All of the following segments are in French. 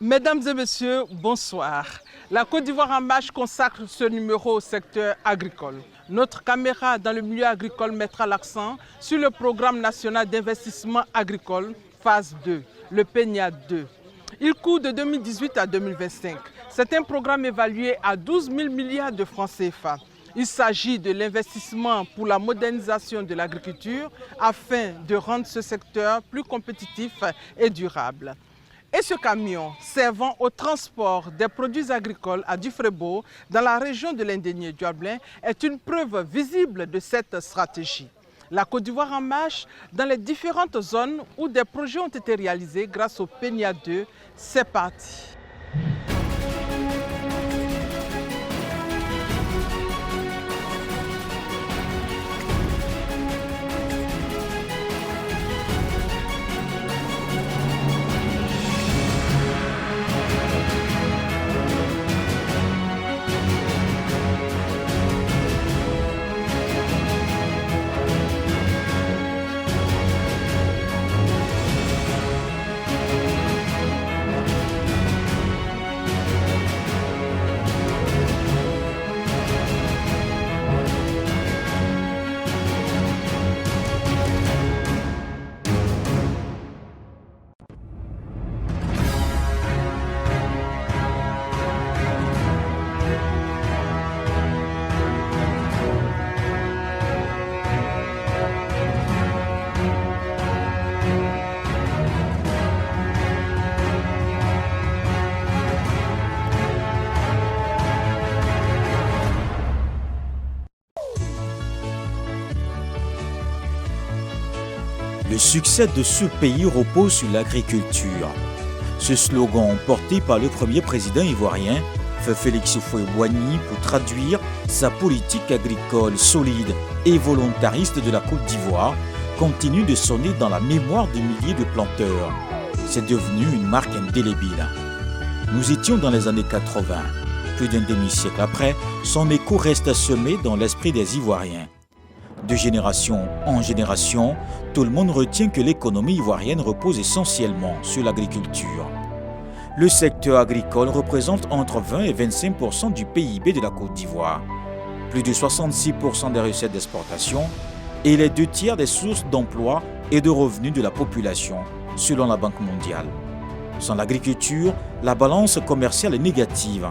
Mesdames et messieurs, bonsoir. La Côte d'Ivoire en marche consacre ce numéro au secteur agricole. Notre caméra dans le milieu agricole mettra l'accent sur le programme national d'investissement agricole phase 2, le PENIA 2. Il court de 2018 à 2025. C'est un programme évalué à 12 000 milliards de francs CFA. Il s'agit de l'investissement pour la modernisation de l'agriculture afin de rendre ce secteur plus compétitif et durable. Et ce camion servant au transport des produits agricoles à Dufrebo, dans la région de l'Indénié-Diablin, est une preuve visible de cette stratégie. La Côte d'Ivoire en marche dans les différentes zones où des projets ont été réalisés grâce au PENIA 2. C'est parti. Le succès de ce pays repose sur l'agriculture. Ce slogan porté par le premier président ivoirien, Félix Houphouët-Boigny, pour traduire sa politique agricole solide et volontariste de la Côte d'Ivoire, continue de sonner dans la mémoire de milliers de planteurs. C'est devenu une marque indélébile. Nous étions dans les années 80. Plus d'un demi-siècle après, son écho reste semé dans l'esprit des Ivoiriens. De génération en génération, tout le monde retient que l'économie ivoirienne repose essentiellement sur l'agriculture. Le secteur agricole représente entre 20 et 25% du PIB de la Côte d'Ivoire, plus de 66% des recettes d'exportation et les 2/3 des sources d'emploi et de revenus de la population, selon la Banque mondiale. Sans l'agriculture, la balance commerciale est négative.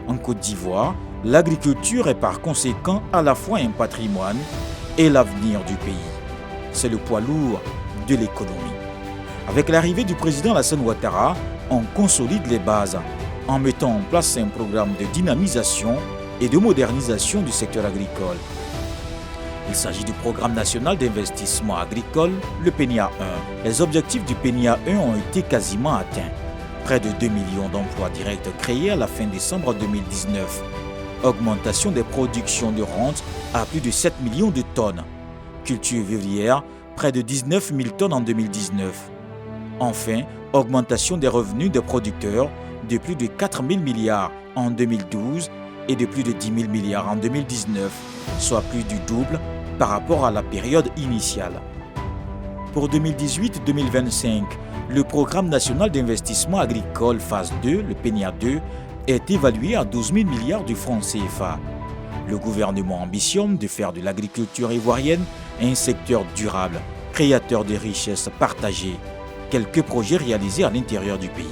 En Côte d'Ivoire, l'agriculture est par conséquent à la fois un patrimoine et l'avenir du pays. C'est le poids lourd de l'économie. Avec l'arrivée du président Alassane Ouattara, on consolide les bases en mettant en place un programme de dynamisation et de modernisation du secteur agricole. Il s'agit du programme national d'investissement agricole, le PENIA 1. Les objectifs du PENIA 1 ont été quasiment atteints. Près de 2 millions d'emplois directs créés à la fin décembre 2019. Augmentation des productions de rente à plus de 7 millions de tonnes. Culture vivrière, près de 19 000 tonnes en 2019. Enfin, augmentation des revenus des producteurs de plus de 4 000 milliards en 2012 et de plus de 10 000 milliards en 2019, soit plus du double par rapport à la période initiale. Pour 2018-2025, le programme national d'investissement agricole phase 2, le PENIA 2, est évalué à 12 000 milliards de francs CFA. Le gouvernement ambitionne de faire de l'agriculture ivoirienne un secteur durable, créateur de richesses partagées. Quelques projets réalisés à l'intérieur du pays.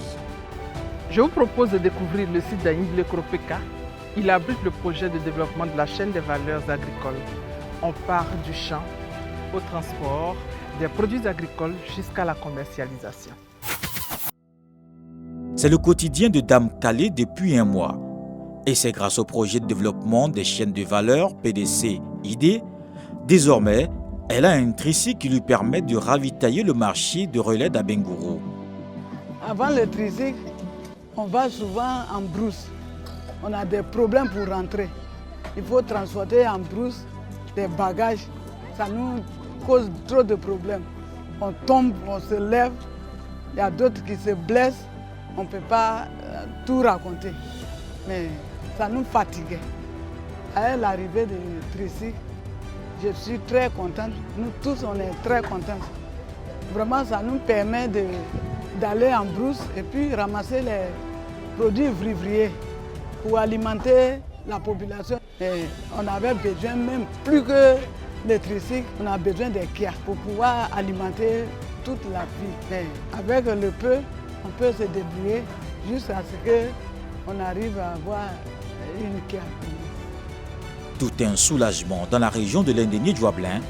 Je vous propose de découvrir le site d'Aïngle Kropeka. Il abrite le projet de développement de la chaîne des valeurs agricoles. On part du champ au transport des produits agricoles jusqu'à la commercialisation. C'est le quotidien de Dame Calais depuis un mois. Et c'est grâce au projet de développement des chaînes de valeur PDC-ID, désormais, elle a un tricycle qui lui permet de ravitailler le marché de relais d'Abengourou. Avant le tricycle, on va souvent en brousse. On a des problèmes pour rentrer. Il faut transporter en brousse des bagages. Ça nous cause trop de problèmes. On tombe, on se lève. Il y a d'autres qui se blessent. On ne peut pas tout raconter. Mais ça nous fatiguait. À l'arrivée du tricycle, je suis très contente. Nous tous, on est très contents. Vraiment, ça nous permet de d'aller en brousse et puis ramasser les produits vivriers pour alimenter la population. Et on avait besoin même plus que les tricycles, on a besoin des kias pour pouvoir alimenter toute la vie. Mais avec le peu, on peut se débrouiller jusqu'à ce qu'on arrive à avoir une kia. Tout un soulagement dans la région de l'Indénié-Douablin.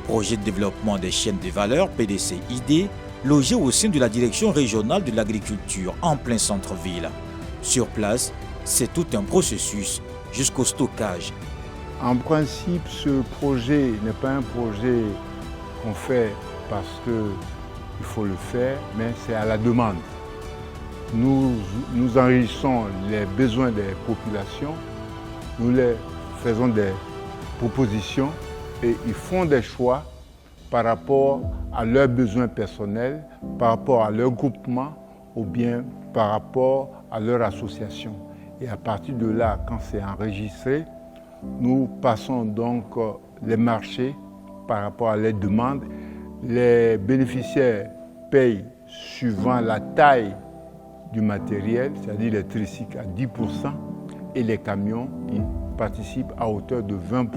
Projet de développement des chaînes de valeur PDC-ID, logé au sein de la direction régionale de l'agriculture en plein centre-ville. Sur place, c'est tout un processus jusqu'au stockage. En principe, ce projet n'est pas un projet qu'on fait parce qu'il faut le faire, mais c'est à la demande. Nous enrichissons les besoins des populations, nous les faisons des propositions et ils font des choix par rapport à leurs besoins personnels, par rapport à leur groupement ou bien par rapport à leur association. Et à partir de là, quand c'est enregistré, nous passons donc les marchés par rapport à les demandes. Les bénéficiaires payent suivant la taille du matériel, c'est-à-dire les tricycles à 10% et les camions ils participent à hauteur de 20%.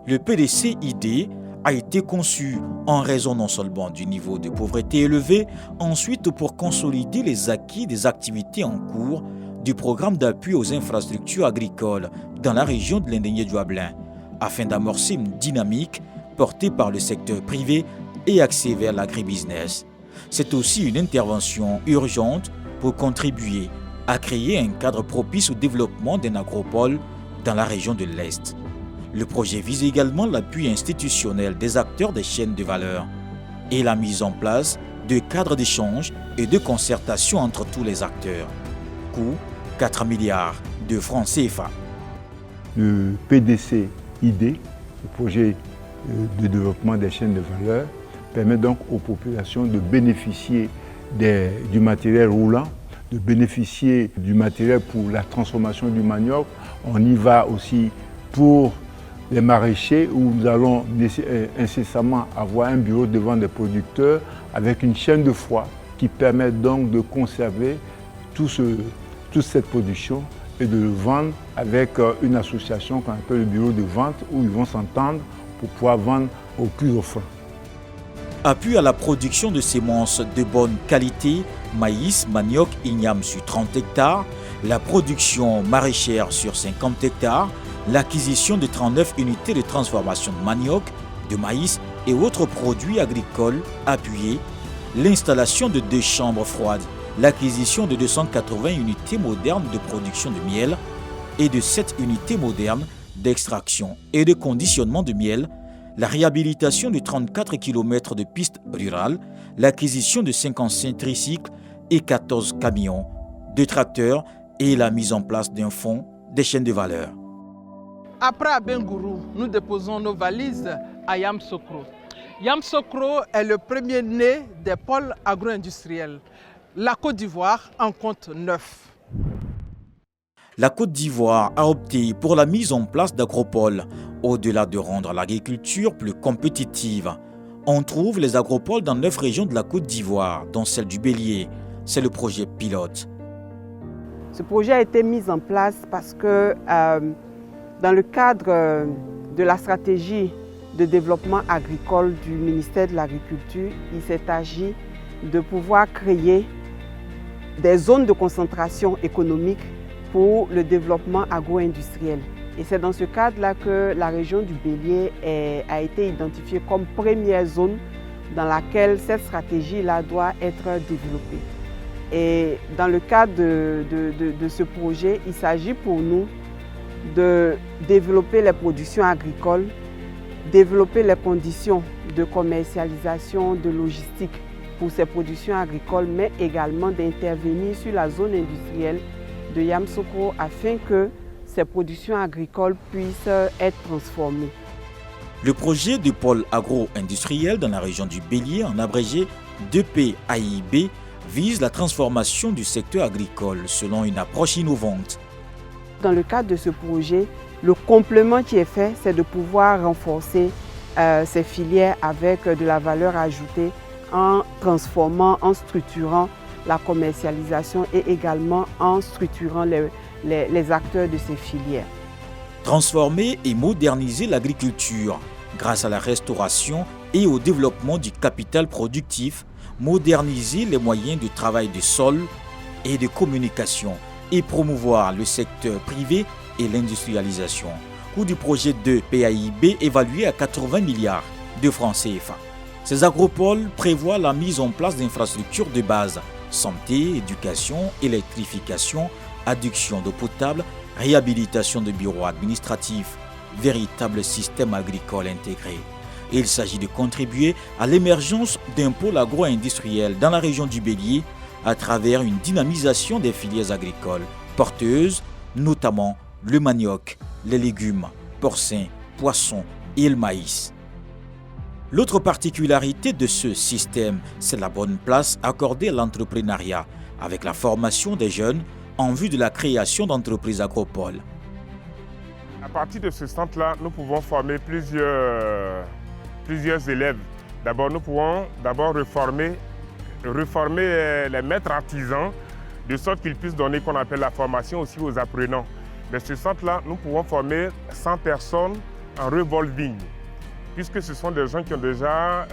Le PDC-ID a été conçu en raison non seulement du niveau de pauvreté élevé, ensuite pour consolider les acquis des activités en cours du programme d'appui aux infrastructures agricoles dans la région de l'Indénié-Douablin, afin d'amorcer une dynamique portée par le secteur privé et axée vers l'agribusiness. C'est aussi une intervention urgente pour contribuer à créer un cadre propice au développement d'un agropole dans la région de l'Est. Le projet vise également l'appui institutionnel des acteurs des chaînes de valeur et la mise en place de cadres d'échange et de concertation entre tous les acteurs. Coût 4 milliards de francs CFA. Le PDC-ID, le projet de développement des chaînes de valeur, permet donc aux populations de bénéficier du matériel roulant, de bénéficier du matériel pour la transformation du manioc. On y va aussi pour les maraîchers où nous allons incessamment avoir un bureau de vente des producteurs avec une chaîne de froid qui permet donc de conserver toute cette production et de le vendre avec une association qu'on appelle le bureau de vente où ils vont s'entendre pour pouvoir vendre au plus offrant. Appui à la production de semences de bonne qualité, maïs, manioc, igname sur 30 hectares, la production maraîchère sur 50 hectares, l'acquisition de 39 unités de transformation de manioc, de maïs et autres produits agricoles appuyés, l'installation de 2 chambres froides, l'acquisition de 280 unités modernes de production de miel et de 7 unités modernes d'extraction et de conditionnement de miel, la réhabilitation de 34 km de pistes rurales, l'acquisition de 55 tricycles et 14 camions, 2 tracteurs et la mise en place d'un fonds des chaînes de valeur. Après Abengourou, nous déposons nos valises à Yamoussoukro. Yamoussoukro est le premier né des pôles agro-industriels. La Côte d'Ivoire en compte 9. La Côte d'Ivoire a opté pour la mise en place d'agropoles. Au-delà de rendre l'agriculture plus compétitive, on trouve les agropoles dans 9 régions de la Côte d'Ivoire, dont celle du Bélier. C'est le projet pilote. Ce projet a été mis en place parce que dans le cadre de la stratégie de développement agricole du ministère de l'Agriculture, il s'est agi de pouvoir créer des zones de concentration économique pour le développement agro-industriel. Et c'est dans ce cadre-là que la région du Bélier a été identifiée comme première zone dans laquelle cette stratégie-là doit être développée. Et dans le cadre de ce projet, il s'agit pour nous de développer les productions agricoles, développer les conditions de commercialisation, de logistique pour ces productions agricoles, mais également d'intervenir sur la zone industrielle de Yamoussoukro afin que ces productions agricoles puissent être transformées. Le projet de pôle agro-industriel dans la région du Bélier, en abrégé 2PAIB, vise la transformation du secteur agricole selon une approche innovante. Dans le cadre de ce projet, le complément qui est fait, c'est de pouvoir renforcer ces filières avec de la valeur ajoutée en transformant, en structurant la commercialisation et également en structurant les acteurs de ces filières. Transformer et moderniser l'agriculture grâce à la restauration et au développement du capital productif, moderniser les moyens de travail du sol et de communication et promouvoir le secteur privé et l'industrialisation. Coût du projet de PAIB évalué à 80 milliards de francs CFA. Ces agropoles prévoient la mise en place d'infrastructures de base, santé, éducation, électrification, adduction d'eau potable, réhabilitation de bureaux administratifs, véritable système agricole intégré. Il s'agit de contribuer à l'émergence d'un pôle agro-industriel dans la région du Bélier à travers une dynamisation des filières agricoles porteuses, notamment le manioc, les légumes, porcins, poissons et le maïs. L'autre particularité de ce système, c'est la bonne place accordée à l'entrepreneuriat avec la formation des jeunes en vue de la création d'entreprises agropoles. À partir de ce centre-là, nous pouvons former plusieurs élèves. D'abord, nous pouvons reformer les maîtres artisans de sorte qu'ils puissent donner qu'on appelle la formation aussi aux apprenants. Dans ce centre-là, nous pouvons former 100 personnes en revolving, puisque ce sont des gens qui ont déjà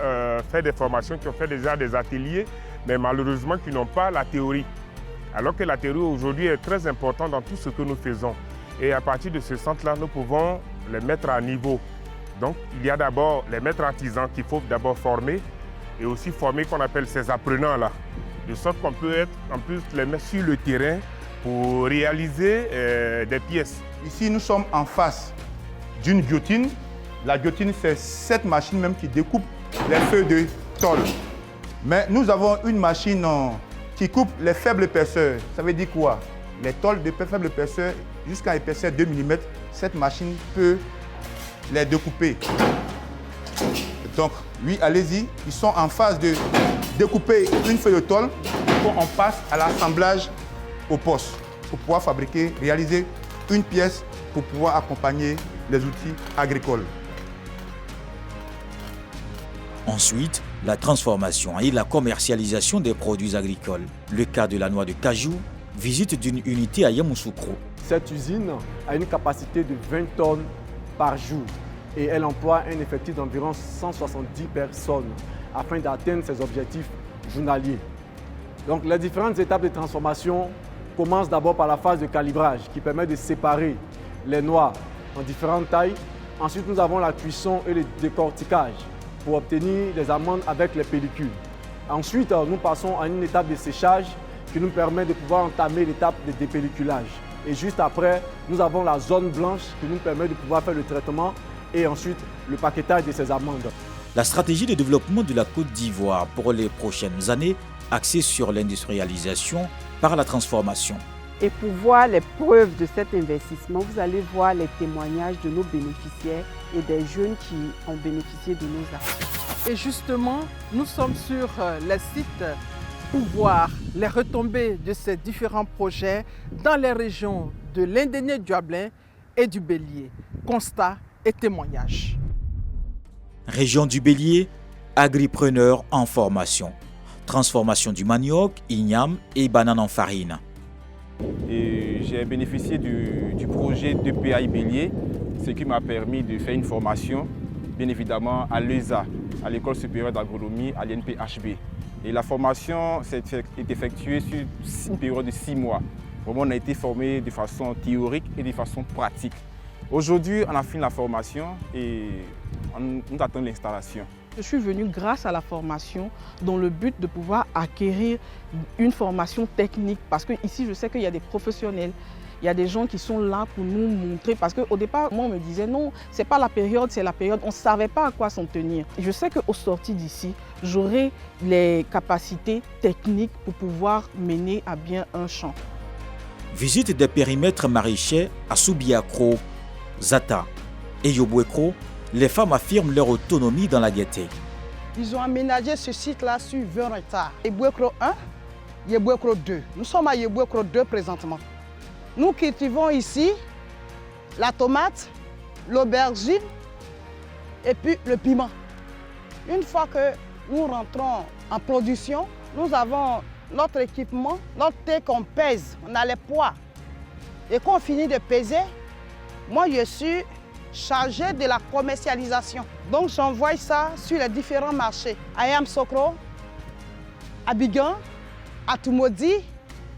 fait des formations, qui ont fait déjà des ateliers, mais malheureusement qui n'ont pas la théorie. Alors que la théorie aujourd'hui est très importante dans tout ce que nous faisons. Et à partir de ce centre-là, nous pouvons les mettre à niveau. Donc, il y a d'abord les maîtres artisans qu'il faut d'abord former et aussi former qu'on appelle ces apprenants-là. De sorte qu'on peut les mettre sur le terrain pour réaliser des pièces. Ici, nous sommes en face d'une guillotine. La guillotine, c'est cette machine même qui découpe les feuilles de tôle. Mais nous avons une machine qui coupe les faibles épaisseurs. Ça veut dire quoi? Les tôles de faible épaisseur jusqu'à épaisseur 2 mm, cette machine peut les découper. Donc, oui, allez-y, ils sont en phase de découper une feuille de tôle pour qu'on passe à l'assemblage au poste pour pouvoir fabriquer, réaliser une pièce pour pouvoir accompagner les outils agricoles. Ensuite, la transformation et la commercialisation des produits agricoles. Le cas de la noix de cajou, visite d'une unité à Yamoussoukro. Cette usine a une capacité de 20 tonnes par jour et elle emploie un effectif d'environ 170 personnes afin d'atteindre ses objectifs journaliers. Donc les différentes étapes de transformation commencent d'abord par la phase de calibrage qui permet de séparer les noix en différentes tailles. Ensuite, nous avons la cuisson et le décortiquage pour obtenir des amandes avec les pellicules. Ensuite, nous passons à une étape de séchage qui nous permet de pouvoir entamer l'étape de dépelliculage. Et juste après, nous avons la zone blanche qui nous permet de pouvoir faire le traitement et ensuite le paquetage de ces amandes. La stratégie de développement de la Côte d'Ivoire pour les prochaines années, axée sur l'industrialisation par la transformation. Et pour voir les preuves de cet investissement, vous allez voir les témoignages de nos bénéficiaires et des jeunes qui ont bénéficié de nos actions. Et justement, nous sommes sur les sites pour voir les retombées de ces différents projets dans les régions de l'Indénié-Diablin et du Bélier. Constat et témoignages. Région du Bélier, agripreneurs en formation. Transformation du manioc, igname et banane en farine. J'ai bénéficié du projet de PAI Bélier, ce qui m'a permis de faire une formation, bien évidemment, à l'ESA, à l'École supérieure d'agronomie, à l'INPHB. Et la formation est effectuée sur une période de 6 mois. Vraiment, on a été formé de façon théorique et de façon pratique. Aujourd'hui, on a fini la formation et on attend l'installation. Je suis venue grâce à la formation dans le but de pouvoir acquérir une formation technique parce que ici je sais qu'il y a des professionnels, il y a des gens qui sont là pour nous montrer parce qu'au départ moi on me disait non, c'est pas la période, c'est la période, on ne savait pas à quoi s'en tenir. Je sais qu'au sorti d'ici, j'aurai les capacités techniques pour pouvoir mener à bien un champ. Visite des périmètres maraîchers à Soubiakro, Zata et Yobouekro. Les femmes affirment leur autonomie dans la gaieté. Ils ont aménagé ce site-là sur 20 hectares. Yebouekro 1, Yebouekro 2. Nous sommes à Yebouekro 2 présentement. Nous cultivons ici la tomate, l'aubergine et puis le piment. Une fois que nous rentrons en production, nous avons notre équipement, notre thé qu'on pèse, on a les poids. Et quand on finit de peser, moi je suis chargée de la commercialisation. Donc j'envoie ça sur les différents marchés. À Yamoussoukro, à Bigan, à Tumodi,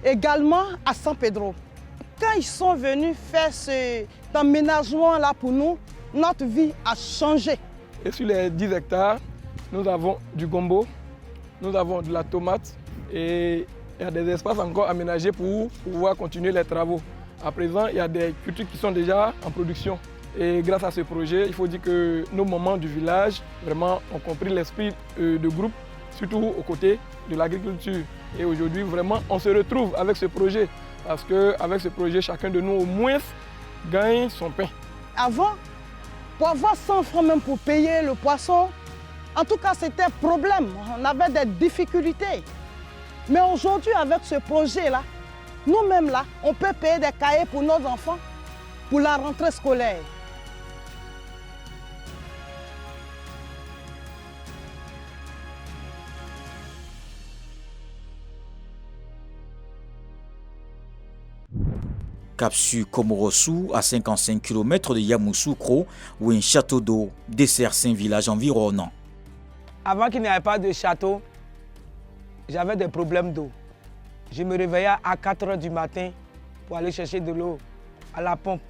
également à San Pedro. Quand ils sont venus faire cet aménagement-là pour nous, notre vie a changé. Et sur les 10 hectares, nous avons du gombo, nous avons de la tomate et il y a des espaces encore aménagés pour pouvoir continuer les travaux. À présent, il y a des cultures qui sont déjà en production. Et grâce à ce projet, il faut dire que nos mamans du village vraiment ont compris l'esprit de groupe, surtout aux côtés de l'agriculture. Et aujourd'hui, vraiment, on se retrouve avec ce projet. Parce qu'avec ce projet, chacun de nous, au moins, gagne son pain. Avant, pour avoir 100 francs même pour payer le poisson, en tout cas, c'était un problème. On avait des difficultés. Mais aujourd'hui, avec ce projet-là, nous-mêmes, là, on peut payer des cahiers pour nos enfants pour la rentrée scolaire. Cap sur Komorossou, à 55 km de Yamoussoukro, où un château d'eau dessert 5 villages environnants. Avant qu'il n'y ait pas de château, j'avais des problèmes d'eau. Je me réveillais à 4 h du matin pour aller chercher de l'eau à la pompe.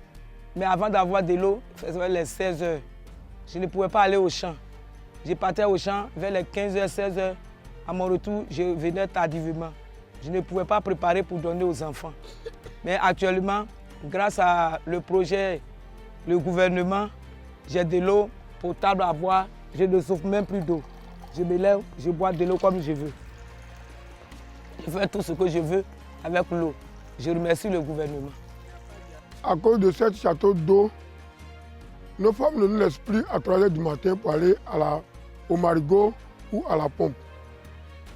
Mais avant d'avoir de l'eau, il faisait les 16 h. Je ne pouvais pas aller au champ. Je partais au champ vers les 15 h, 16 h. À mon retour, je venais tardivement. Je ne pouvais pas préparer pour donner aux enfants. Mais actuellement, grâce à le projet, le gouvernement, j'ai de l'eau potable à boire. Je ne souffre même plus d'eau. Je me lève, je bois de l'eau comme je veux. Je fais tout ce que je veux avec l'eau. Je remercie le gouvernement. À cause de ce château d'eau, nos femmes ne nous laissent plus à 3 h du matin pour aller au marigot ou à la pompe.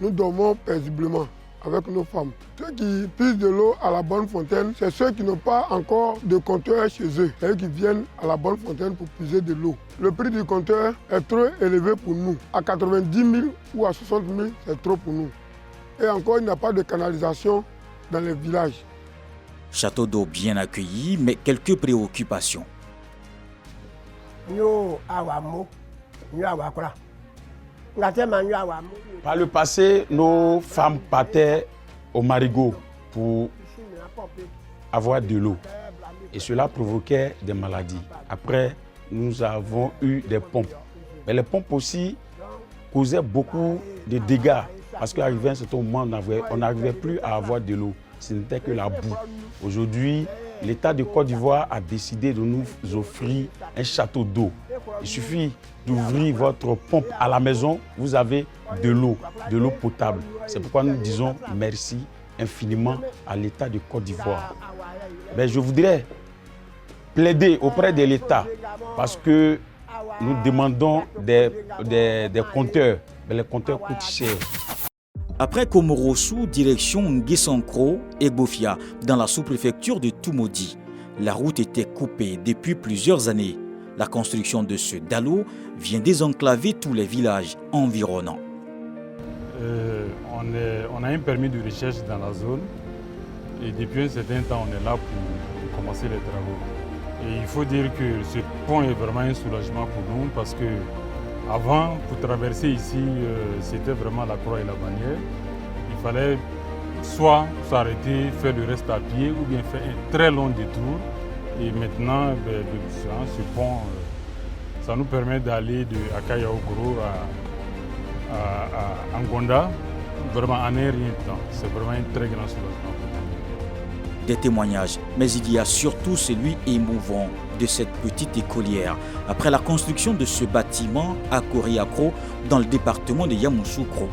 Nous dormons paisiblement avec nos femmes. Ceux qui puisent de l'eau à la bonne fontaine, c'est ceux qui n'ont pas encore de compteur chez eux. C'est eux qui viennent à la bonne fontaine pour puiser de l'eau. Le prix du compteur est trop élevé pour nous. À 90 000 ou à 60 000, c'est trop pour nous. Et encore, il n'y a pas de canalisation dans les villages. Château d'eau bien accueilli, mais quelques préoccupations. Par le passé, nos femmes partaient au marigot pour avoir de l'eau. Et cela provoquait des maladies. Après, nous avons eu des pompes. Mais les pompes aussi causaient beaucoup de dégâts. Parce qu'arrivé à un certain moment, on n'arrivait plus à avoir de l'eau. Ce n'était que la boue. Aujourd'hui, l'État de Côte d'Ivoire a décidé de nous offrir un château d'eau. Il suffit d'ouvrir votre pompe à la maison, vous avez de l'eau potable. C'est pourquoi nous disons merci infiniment à l'État de Côte d'Ivoire. Mais je voudrais plaider auprès de l'État parce que nous demandons des compteurs, mais les compteurs coûtent cher. Après Komorossou, direction Nguissankro et Bofia, dans la sous-préfecture de Tumodi. La route était coupée depuis plusieurs années. La construction de ce dallo vient désenclaver tous les villages environnants. On a un permis de recherche dans la zone et depuis un certain temps, on est là pour commencer les travaux. Et il faut dire que ce pont est vraiment un soulagement pour nous parce que avant, pour traverser ici, c'était vraiment la croix et la bannière. Il fallait soit s'arrêter, faire le reste à pied ou bien faire un très long détour. Et maintenant, ce pont, ça nous permet d'aller de Akayaogoro à Ngonda, vraiment en un rien de temps. C'est vraiment un très grand soulagement. Des témoignages, mais il y a surtout celui émouvant de cette petite écolière après la construction de ce bâtiment à Koriakro dans le département de Yamoussoukro.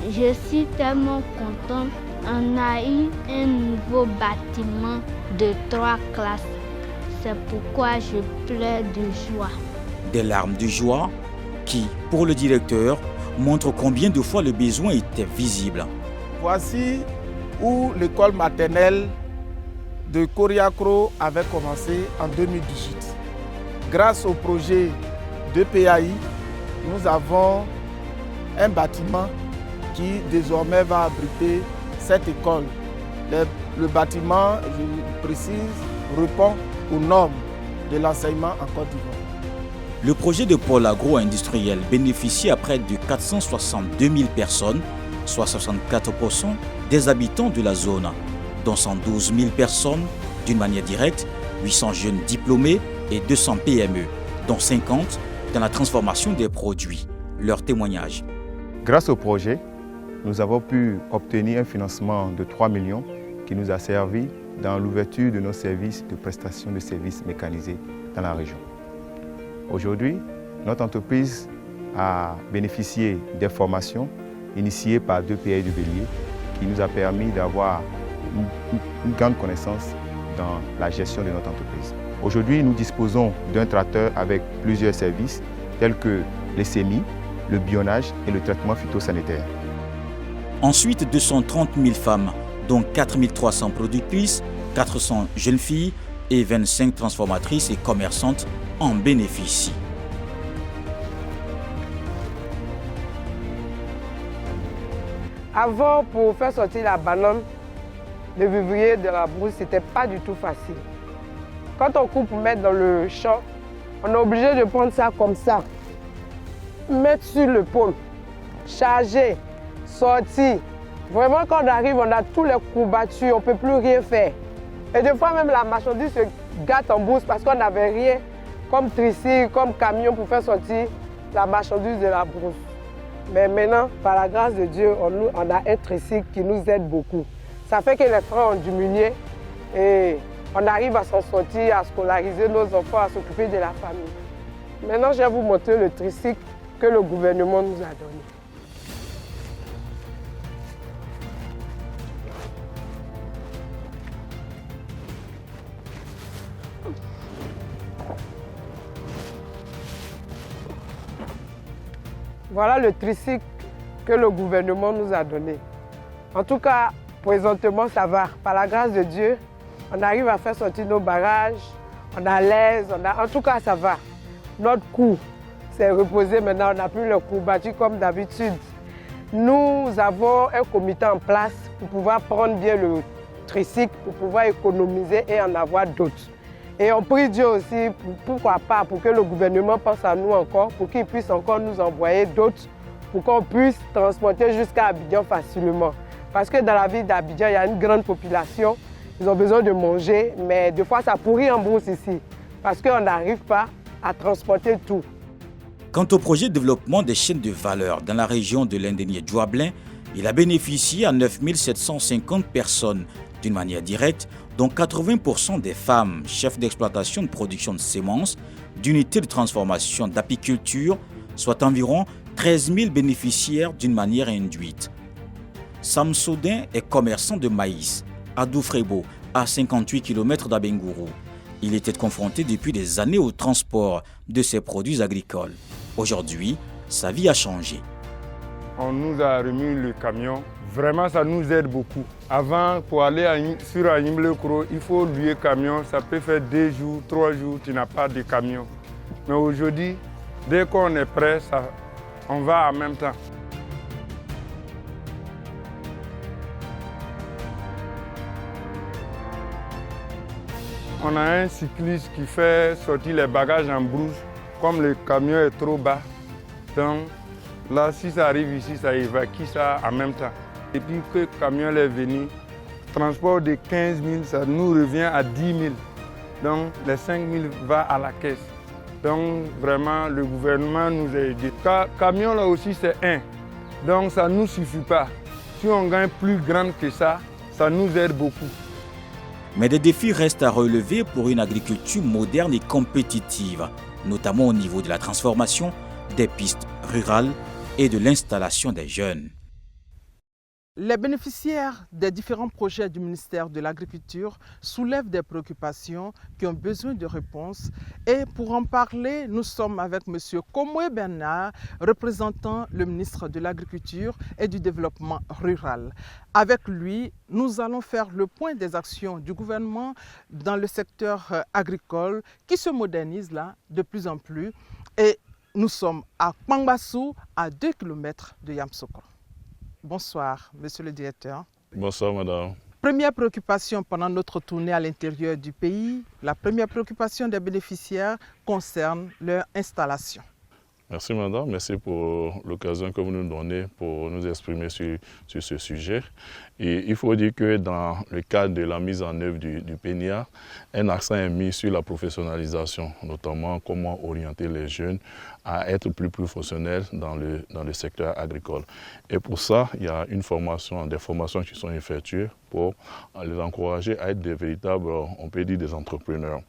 Je suis tellement contente. On a eu un nouveau bâtiment de 3 classes. C'est pourquoi je pleure de joie. Des larmes de joie qui, pour le directeur, montrent combien de fois le besoin était visible. Voici où l'école maternelle de Koriakro avait commencé en 2018. Grâce au projet de PAI, nous avons un bâtiment qui désormais va abriter cette école. Le bâtiment, je précise, répond aux normes de l'enseignement en Côte d'Ivoire. Le projet de pôle agro-industriel bénéficie à près de 462 000 personnes, soit 64% des habitants de la zone, dont 112 000 personnes d'une manière directe, 800 jeunes diplômés et 200 PME, dont 50 dans la transformation des produits. Leur témoignage. Grâce au projet, nous avons pu obtenir un financement de 3 millions qui nous a servi dans l'ouverture de nos services de prestation de services mécanisés dans la région. Aujourd'hui, notre entreprise a bénéficié des formations initiées par 2 PAI de Bélier qui nous a permis d'avoir une grande connaissance dans la gestion de notre entreprise. Aujourd'hui, nous disposons d'un tracteur avec plusieurs services tels que les semis, le bionnage et le traitement phytosanitaire. Ensuite, 230 000 femmes, dont 4 300 productrices, 400 jeunes filles et 25 transformatrices et commerçantes en bénéficient. Avant, pour faire sortir la banane, le vivrier de la brousse, c'était pas du tout facile. Quand on coupe pour mettre dans le champ, on est obligé de prendre ça comme ça, mettre sur le pôle, charger, sortir. Vraiment, quand on arrive, on a tous les courbatures, on ne peut plus rien faire. Et des fois, même la marchandise se gâte en brousse parce qu'on n'avait rien comme tricycle, comme camion pour faire sortir la marchandise de la brousse. Mais maintenant, par la grâce de Dieu, on a un tricycle qui nous aide beaucoup. Ça fait que les frais ont diminué et on arrive à s'en sortir, à scolariser nos enfants, à s'occuper de la famille. Maintenant, je vais vous montrer le tricycle que le gouvernement nous a donné. Voilà le tricycle que le gouvernement nous a donné. En tout cas, présentement, ça va. Par la grâce de Dieu, on arrive à faire sortir nos barrages, on a l'aise, en tout cas, ça va. Notre cou s'est reposé maintenant, on n'a plus le cou battu comme d'habitude. Nous avons un comité en place pour pouvoir prendre bien le tricycle, pour pouvoir économiser et en avoir d'autres. Et on prie Dieu aussi, pourquoi pas, pour que le gouvernement pense à nous encore, pour qu'il puisse encore nous envoyer d'autres, pour qu'on puisse transporter jusqu'à Abidjan facilement. Parce que dans la ville d'Abidjan, il y a une grande population, ils ont besoin de manger, mais des fois ça pourrit en brousse ici, parce qu'on n'arrive pas à transporter tout. Quant au projet de développement des chaînes de valeur dans la région de l'Indénié-Djouablin, il a bénéficié à 9 750 personnes d'une manière directe, dont 80% des femmes chefs d'exploitation de production de semences, d'unités de transformation d'apiculture, soit environ 13 000 bénéficiaires d'une manière induite. Sam Sodin est commerçant de maïs à Doufrebo, à 58 km d'Abengourou. Il était confronté depuis des années au transport de ses produits agricoles. Aujourd'hui, sa vie a changé. On nous a remis le camion. Vraiment, ça nous aide beaucoup. Avant, pour aller sur Agnimblékro, il faut louer le camion. Ça peut faire 2 jours, 3 jours, tu n'as pas de camion. Mais aujourd'hui, dès qu'on est prêt, on va en même temps. On a un cycliste qui fait sortir les bagages en brousse. Comme le camion est trop bas, donc là, si ça arrive ici, ça évacue ça en même temps. Et puis que le camion est venu, transport de 15 000, ça nous revient à 10 000. Donc les 5 000 vont à la caisse. Donc vraiment, le gouvernement nous a aidés. Camion là aussi, c'est 1. Donc ça ne nous suffit pas. Si on gagne plus grand que ça, ça nous aide beaucoup. Mais des défis restent à relever pour une agriculture moderne et compétitive, notamment au niveau de la transformation des pistes rurales et de l'installation des jeunes. Les bénéficiaires des différents projets du ministère de l'Agriculture soulèvent des préoccupations qui ont besoin de réponses. Et pour en parler, nous sommes avec M. Komwe Bernard, représentant le ministre de l'Agriculture et du Développement rural. Avec lui, nous allons faire le point des actions du gouvernement dans le secteur agricole qui se modernise là de plus en plus. Et Nous sommes à Kpangbassou, à 2 km de Yamoussoukro. Bonsoir, monsieur le directeur. Bonsoir, madame. Première préoccupation pendant notre tournée à l'intérieur du pays, la première préoccupation des bénéficiaires concerne leur installation. Merci madame, merci pour l'occasion que vous nous donnez pour nous exprimer sur ce sujet. Et il faut dire que dans le cadre de la mise en œuvre du PNIA, un accent est mis sur la professionnalisation, notamment comment orienter les jeunes à être plus professionnels dans le secteur agricole. Et pour ça, il y a des formations qui sont effectuées pour les encourager à être des véritables, on peut dire, des entrepreneurs.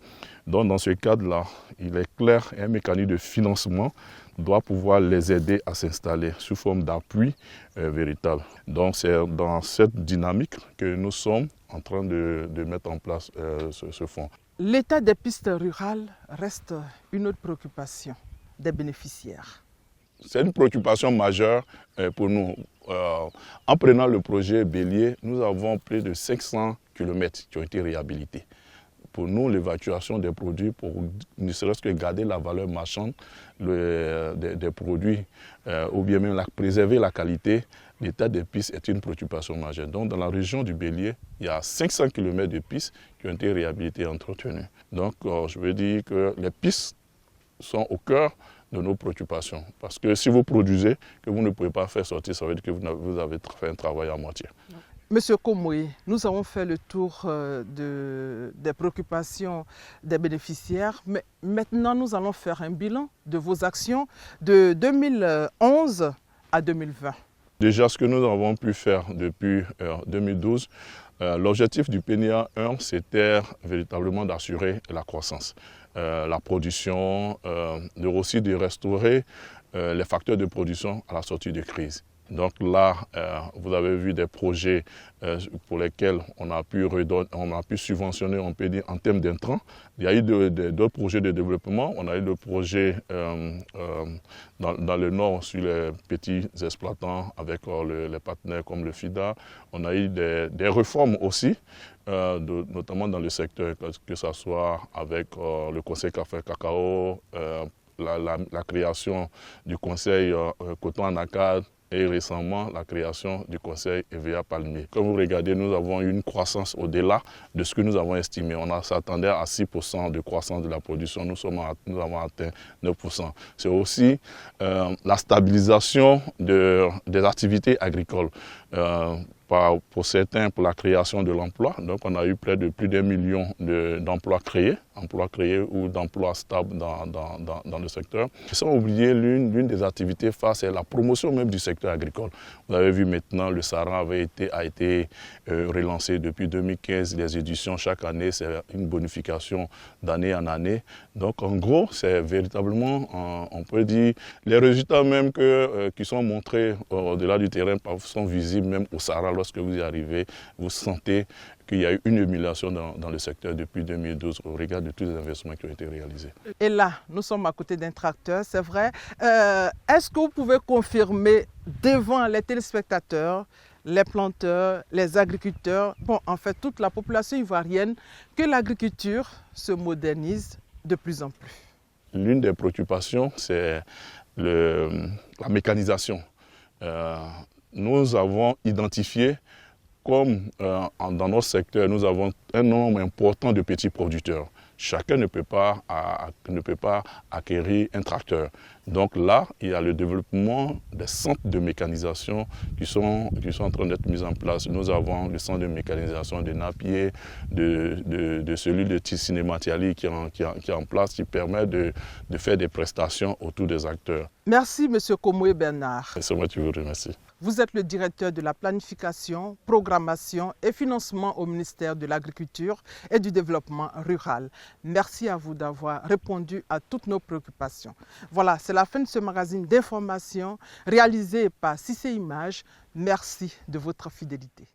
Donc dans ce cadre-là, il est clair, un mécanisme de financement doit pouvoir les aider à s'installer sous forme d'appui véritable. Donc c'est dans cette dynamique que nous sommes en train de mettre en place ce fonds. L'état des pistes rurales reste une autre préoccupation des bénéficiaires. C'est une préoccupation majeure pour nous. En prenant le projet Bélier, nous avons plus de 500 km qui ont été réhabilités. Pour nous, l'évacuation des produits, pour ne serait-ce que garder la valeur marchande des produits, ou bien même préserver la qualité, l'état des pistes est une préoccupation majeure. Donc dans la région du Bélier, il y a 500 km de pistes qui ont été réhabilitées et entretenues. Donc je veux dire que les pistes sont au cœur de nos préoccupations. Parce que si vous produisez, que vous ne pouvez pas faire sortir, ça veut dire que vous avez fait un travail à moitié. Monsieur Komoué, nous avons fait le tour des préoccupations des bénéficiaires, mais maintenant nous allons faire un bilan de vos actions de 2011 à 2020. Déjà, ce que nous avons pu faire depuis 2012, l'objectif du PNIA 1, c'était véritablement d'assurer la croissance, la production, aussi de restaurer les facteurs de production à la sortie de crise. Donc là, vous avez vu des projets pour lesquels on a pu subventionner, on peut dire, en termes d'intrants. Il y a eu d'autres projets de développement. On a eu le projet dans le nord sur les petits exploitants avec les partenaires comme le FIDA. On a eu des réformes aussi, notamment dans le secteur, que ce soit avec le Conseil Café Cacao, la création du Conseil Coton Anacarde, et récemment la création du Conseil EVA Palmier. Comme vous regardez, nous avons une croissance au-delà de ce que nous avons estimé. On s'attendait à 6% de croissance de la production, nous avons atteint 9%. C'est aussi la stabilisation des activités agricoles. Pour certains, pour la création de l'emploi. Donc on a eu plus d'1 million d'emplois créés ou d'emplois stables dans le secteur. Sans oublier, l'une des activités phares, c'est la promotion même du secteur agricole. Vous avez vu maintenant, le Sahara a été relancé depuis 2015. Les éditions, chaque année, c'est une bonification d'année en année. Donc en gros, c'est véritablement, on peut dire, les résultats même qui sont montrés au-delà du terrain sont visibles même au Sahara. Lorsque vous y arrivez, vous sentez qu'il y a eu une émulation dans le secteur depuis 2012 au regard de tous les investissements qui ont été réalisés. Et là, nous sommes à côté d'un tracteur, c'est vrai. Est-ce que vous pouvez confirmer devant les téléspectateurs, les planteurs, les agriculteurs, en fait toute la population ivoirienne, que l'agriculture se modernise de plus en plus? L'une des préoccupations, c'est la mécanisation. Nous avons identifié comme dans notre secteur, nous avons un nombre important de petits producteurs. Chacun ne peut pas acquérir un tracteur. Donc là, il y a le développement des centres de mécanisation qui sont en train d'être mis en place. Nous avons le centre de mécanisation de Napier, de celui de Tissiné-Matiali qui est en place, qui permet de faire des prestations autour des acteurs. Merci, M. Komoué Bernard. C'est moi qui vous remercie. Vous êtes le directeur de la planification, programmation et financement au ministère de l'Agriculture et du Développement rural. Merci à vous d'avoir répondu à toutes nos préoccupations. Voilà, c'est la fin de ce magazine d'information réalisé par Cissé Images. Merci de votre fidélité.